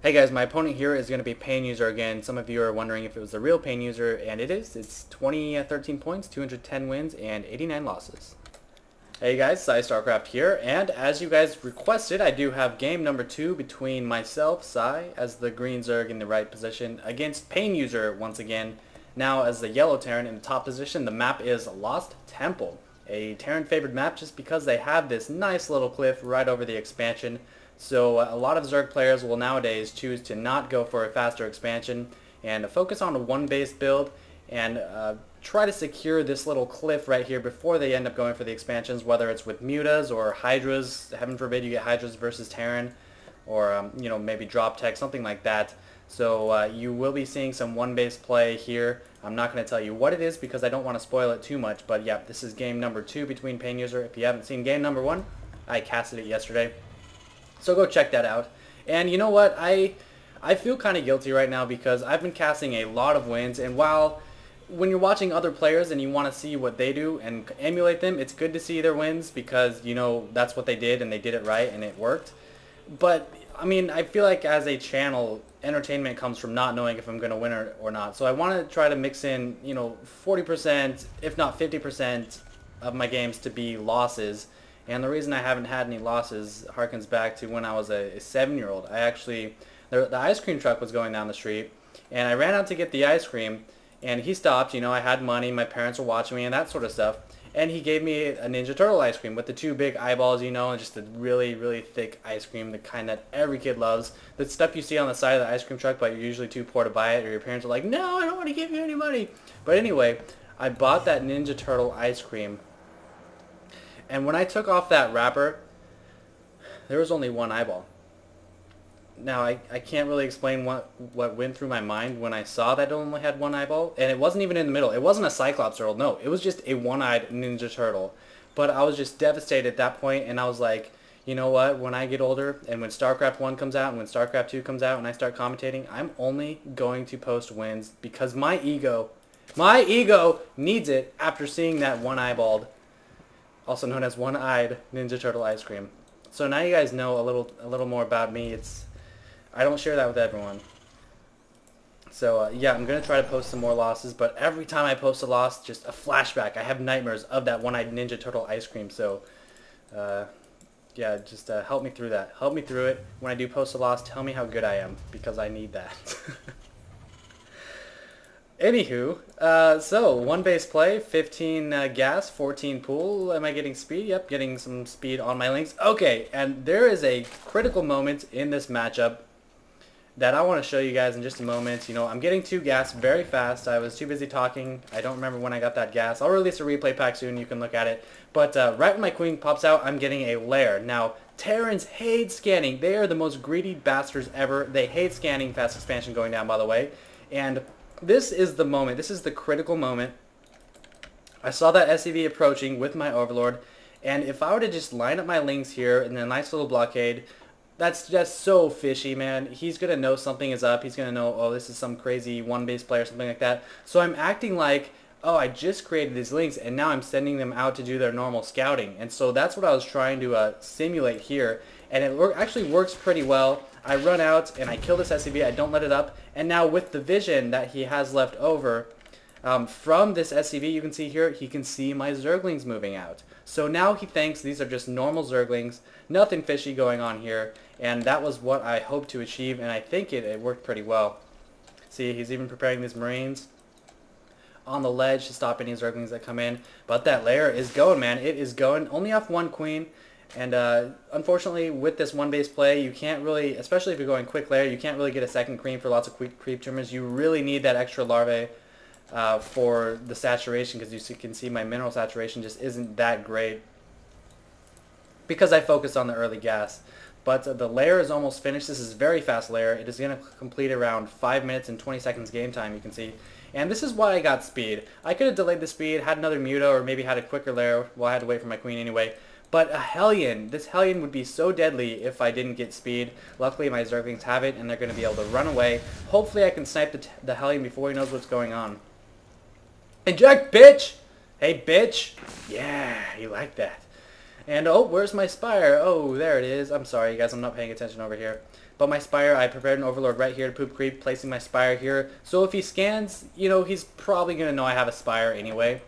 Hey guys, my opponent here is going to be PainUser again. Some of you are wondering if it was the real PainUser, and it is. It's 13 points, 210 wins, and 89 losses. Hey guys, PsyStarcraft here, and as you guys requested, I do have game number 2 between myself, Psy, as the green zerg in the right position, against PainUser once again, now as the yellow Terran in the top position. The map is Lost Temple, a Terran favored map just because they have this nice little cliff right over the expansion. So a lot of Zerg players will nowadays choose to not go for a faster expansion and focus on a one-base build and try to secure this little cliff right here before they end up going for the expansions, whether it's with mutas or hydras. Heaven forbid you get hydras versus Terran, or you know, maybe drop tech, something like that. So you will be seeing some one-base play here. I'm not going to tell you what it is because I don't want to spoil it too much, but yeah, this is game number 2 between PainUser. If you haven't seen game number 1, I casted it yesterday. So go check that out. And you know what? I feel kind of guilty right now because I've been casting a lot of wins, and while when you're watching other players and you want to see what they do and emulate them, it's good to see their wins because, you know, that's what they did and they did it right and it worked. But I mean, I feel like as a channel, entertainment comes from not knowing if I'm going to win or not. So I want to try to mix in, you know, 40%, if not 50% of my games to be losses. And the reason I haven't had any losses harkens back to when I was a 7-year-old. I actually, the ice cream truck was going down the street, and I ran out to get the ice cream, and he stopped. You know, I had money, my parents were watching me, and that sort of stuff. And he gave me a Ninja Turtle ice cream with the 2 big eyeballs, you know, and just a really, really thick ice cream, the kind that every kid loves. The stuff you see on the side of the ice cream truck, but you're usually too poor to buy it, or your parents are like, no, I don't want to give you any money. But anyway, I bought that Ninja Turtle ice cream. And when I took off that wrapper, there was only 1 eyeball. Now, I can't really explain what went through my mind when I saw that it only had 1 eyeball. And it wasn't even in the middle. It wasn't a Cyclops turtle. No, it was just a one-eyed Ninja Turtle. But I was just devastated at that point, and I was like, you know what? When I get older, and when StarCraft 1 comes out, and when StarCraft 2 comes out, and I start commentating, I'm only going to post wins because my ego needs it after seeing that one-eyeballed, also known as one-eyed Ninja Turtle ice cream. So now you guys know a little more about me. I don't share that with everyone. So yeah, I'm gonna try to post some more losses, but every time I post a loss, just a flashback. I have nightmares of that one-eyed Ninja Turtle ice cream. So yeah, just help me through that. Help me through it. When I do post a loss, tell me how good I am because I need that. Anywho, so 1 base play, 15 gas, 14 pool. Am I getting speed? Yep, getting some speed on my links. Okay, and there is a critical moment in this matchup that I want to show you guys in just a moment. You know, I'm getting 2 gas very fast. I was too busy talking. I don't remember when I got that gas. I'll release a replay pack soon. You can look at it. But right when my queen pops out, I'm getting a lair. Now, Terrans hate scanning. They are the most greedy bastards ever. They hate scanning fast expansion going down, by the way. And this is the moment. This is the critical moment. I saw that SCV approaching with my Overlord, and if I were to just line up my links here in a nice little blockade, that's just so fishy, man. He's going to know something is up. He's going to know, oh, this is some crazy one-base player or something like that. So I'm acting like, oh, I just created these links, and now I'm sending them out to do their normal scouting. And so that's what I was trying to simulate here, and it actually works pretty well. I run out and I kill this SCV, I don't let it up, and now with the vision that he has left over from this SCV, you can see here, he can see my Zerglings moving out. So now he thinks these are just normal Zerglings, nothing fishy going on here, and that was what I hoped to achieve, and I think it worked pretty well. See, he's even preparing these Marines on the ledge to stop any Zerglings that come in, but that lair is going, man. It is going, only off 1 queen. And unfortunately, with this 1 base play, you can't really, especially if you're going quick lair, you can't really get a second cream for lots of quick creep tumors. You really need that extra larvae for the saturation, because you can see my mineral saturation just isn't that great because I focused on the early gas. But the lair is almost finished. This is very fast lair. It is going to complete around 5 minutes and 20 seconds game time, you can see. And this is why I got speed. I could have delayed the speed, had another muta, or maybe had a quicker lair. Well, I had to wait for my queen anyway. But a Hellion, this Hellion would be so deadly if I didn't get speed. Luckily my Zerglings have it and they're going to be able to run away. Hopefully I can snipe the Hellion before he knows what's going on. Eject, bitch! Hey, bitch! Yeah, you like that. And oh, where's my Spire? Oh, there it is. I'm sorry, you guys, I'm not paying attention over here. But my Spire, I prepared an Overlord right here to poop creep, placing my Spire here. So if he scans, you know, he's probably going to know I have a Spire anyway.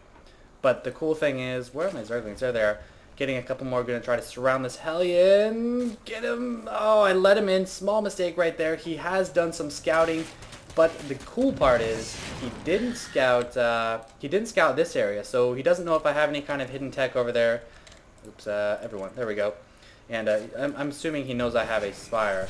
But the cool thing is, where are my Zerglings? There they are. Getting a couple more, going to try to surround this Hellion. Get him. Oh, I let him in. Small mistake right there. He has done some scouting. But the cool part is he didn't scout this area. So he doesn't know if I have any kind of hidden tech over there. Oops, everyone. There we go. And I'm assuming he knows I have a Spire.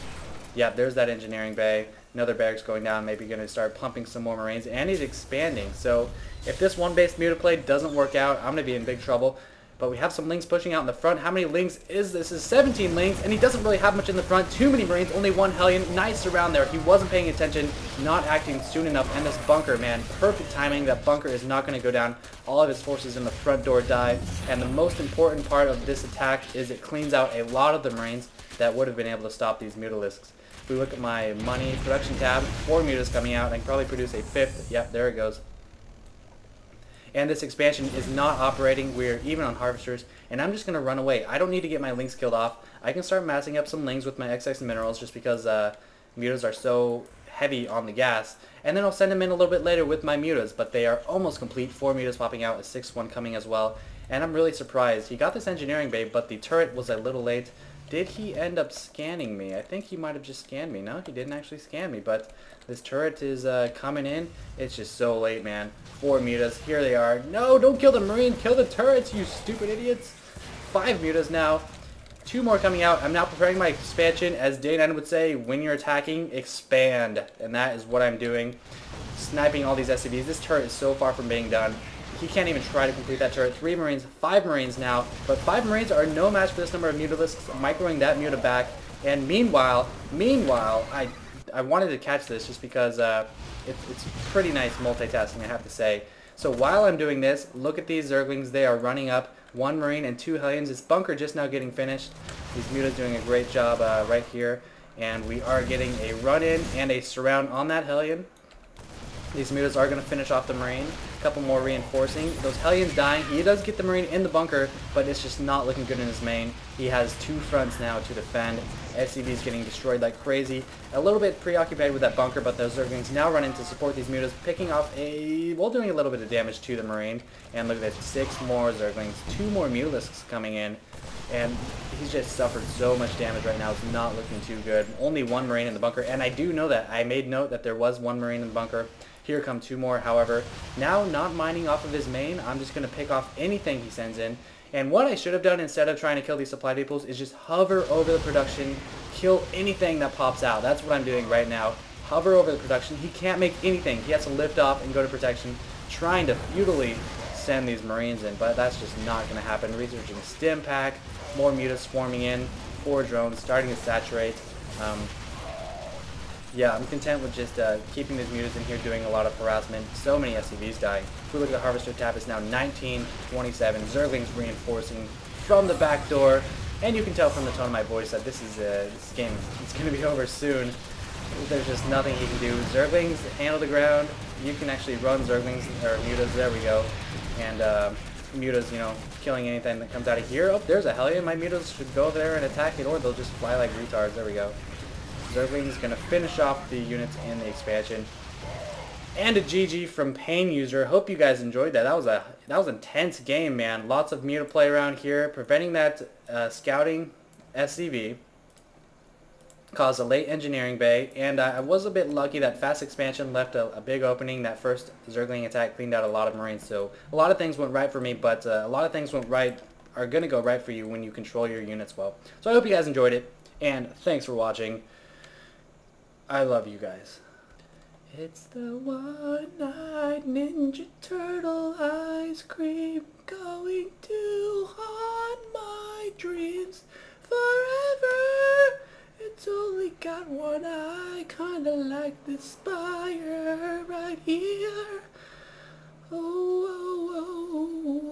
Yeah, there's that engineering bay. Another barracks going down. Maybe going to start pumping some more Marines. And he's expanding. So if this one-base mutaplay doesn't work out, I'm going to be in big trouble. But we have some Lings pushing out in the front. How many Lings is this? This is 17 Lings, and he doesn't really have much in the front. Too many Marines, only one Hellion. Nice surround there. He wasn't paying attention, not acting soon enough. And this bunker, man, perfect timing. That bunker is not going to go down. All of his forces in the front door die. And the most important part of this attack is it cleans out a lot of the Marines that would have been able to stop these Mutalisks. If we look at my money production tab, 4 Mutas coming out. I can probably produce a 5th. Yep, there it goes. And this expansion is not operating. We're even on harvesters, and I'm just going to run away. I don't need to get my Lings killed off. I can start massing up some Lings with my XX minerals just because Mutas are so heavy on the gas. And then I'll send them in a little bit later with my Mutas, but they are almost complete. 4 Mutas popping out, a 6th one coming as well. And I'm really surprised. He got this engineering bay, but the turret was a little late. Did he end up scanning me? I think he might have just scanned me. No, he didn't actually scan me, but this turret is coming in. It's just so late, man. 4 Mutas. Here they are. No, don't kill the Marine. Kill the turrets, you stupid idiots. 5 Mutas now. 2 more coming out. I'm now preparing my expansion. As Day9 would say, when you're attacking, expand. And that is what I'm doing. Sniping all these SCVs. This turret is so far from being done. He can't even try to complete that turret. 3 Marines, 5 Marines now. But 5 Marines are no match for this number of Mutalisks. Microing that Muta back. And meanwhile, I wanted to catch this just because it's pretty nice multitasking, I have to say. So while I'm doing this, look at these Zerglings. They are running up. 1 Marine and 2 Hellions. This bunker just now getting finished. These Mutas doing a great job right here. And we are getting a run-in and a surround on that Hellion. These Mutas are going to finish off the Marine. A couple more reinforcing. Those Hellions dying. He does get the Marine in the bunker, but it's just not looking good in his main. He has 2 fronts now to defend. SCV's getting destroyed like crazy. A little bit preoccupied with that bunker, but those Zerglings now run in to support these Mutas, picking off doing a little bit of damage to the Marine. And look at this, 6 more Zerglings, 2 more Mutalisks coming in. And he's just suffered so much damage right now. It's not looking too good. Only 1 Marine in the bunker, and I do know that. I made note that there was 1 Marine in the bunker. Here come 2 more, however. Now, not mining off of his main, I'm just going to pick off anything he sends in. And what I should have done instead of trying to kill these supply depots is just hover over the production, kill anything that pops out. That's what I'm doing right now. Hover over the production. He can't make anything. He has to lift off and go to protection, trying to futilely send these Marines in, but that's just not going to happen. Researching stim pack, more Mutas swarming in, 4 drones starting to saturate. Yeah, I'm content with just keeping these Mutas in here doing a lot of harassment. So many SCVs dying. If we look at the Harvester tab, it's now 19-27. Zerglings reinforcing from the back door. And you can tell from the tone of my voice that this game is going to be over soon. There's just nothing he can do. Zerglings handle the ground. You can actually run Zerglings, or Mutas, there we go. And Mutas, you know, killing anything that comes out of here. Oh, there's a Hellion. My Mutas should go there and attack it, or they'll just fly like retards. There we go. Zerglings going to finish off the units in the expansion. And a GG from PainUser. Hope you guys enjoyed that. That was an intense game, man. Lots of Muta play around here. Preventing that scouting SCV. Caused a late engineering bay. And I was a bit lucky that fast expansion left a big opening. That first Zergling attack cleaned out a lot of Marines. So a lot of things went right for me, but a lot of things are going to go right for you when you control your units well. So I hope you guys enjoyed it. And thanks for watching. I love you guys. It's the one-eyed Ninja Turtle ice cream going to haunt my dreams forever. It's only got one eye, kinda like this spire right here. Oh, oh, oh.